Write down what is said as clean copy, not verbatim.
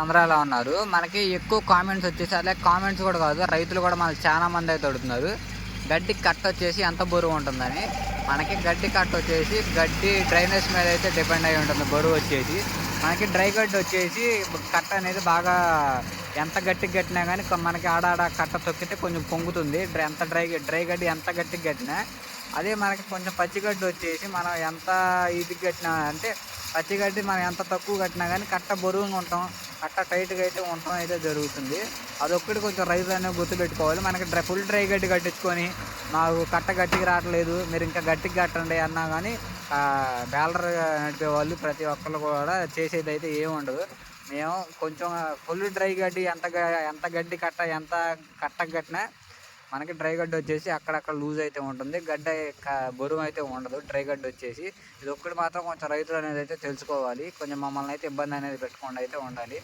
అందరూ ఎలా ఉన్నారు? మనకి ఎక్కువ కామెంట్స్ వచ్చేసి అలాగే కామెంట్స్ కూడా కాదు, రైతులు కూడా మనకు చాలా మంది అయితే అడుగుతున్నారు. గడ్డి కట్ట వచ్చేసి ఎంత బరువు ఉంటుందని. మనకి గడ్డి కట్ట వచ్చేసి గడ్డి డ్రైనేజ్ మీద అయితే డిపెండ్ అయి ఉంటుంది బరువు వచ్చేసి. మనకి డ్రై గడ్డి వచ్చేసి కట్ట అనేది బాగా ఎంత గట్టిగా కట్టినా కానీ మనకి ఆడాడ కట్ట తొక్కితే కొంచెం పొంగుతుంది. ఎంత డ్రై గడ్డి ఎంత గట్టిగా కట్టినా. అదే మనకి కొంచెం పచ్చిగడ్డి వచ్చేసి మనం ఎంత ఇది కట్టినా అంటే పచ్చిగడ్డి మనం ఎంత తక్కువ కట్టినా కానీ కట్ట బరువుగా ఉంటాం, కట్ట టైట్గా అయితే ఉండటం అయితే జరుగుతుంది. అదొక్కటి కొంచెం రైతులు అనేవి గుర్తుపెట్టుకోవాలి. మనకి ఫుల్ డ్రై గడ్డి కట్టించుకొని మాకు కట్ట గట్టిగా రావట్లేదు, మీరు ఇంకా గట్టిగా కట్టండి అన్నా కానీ బేలర్ నడిపే వాళ్ళు ప్రతి ఒక్కళ్ళు కూడా చేసేది అయితే ఏమి ఉండదు. మేము కొంచెం ఫుల్ డ్రై గడ్డి ఎంత గడ్డి కట్ట ఎంత కట్టకు కట్టినా మనకి డ్రై గడ్డి వచ్చేసి అక్కడక్కడ లూజ్ అయితే ఉంటుంది. గడ్డ బరువు అయితే ఉండదు డ్రై గడ్డి వచ్చేసి. ఇది ఒక్కటి మాత్రం కొంచెం రైతులు అనేది అయితే తెలుసుకోవాలి. కొంచెం మమ్మల్ని అయితే ఇబ్బంది అనేది పెట్టకుండా అయితే ఉండాలి.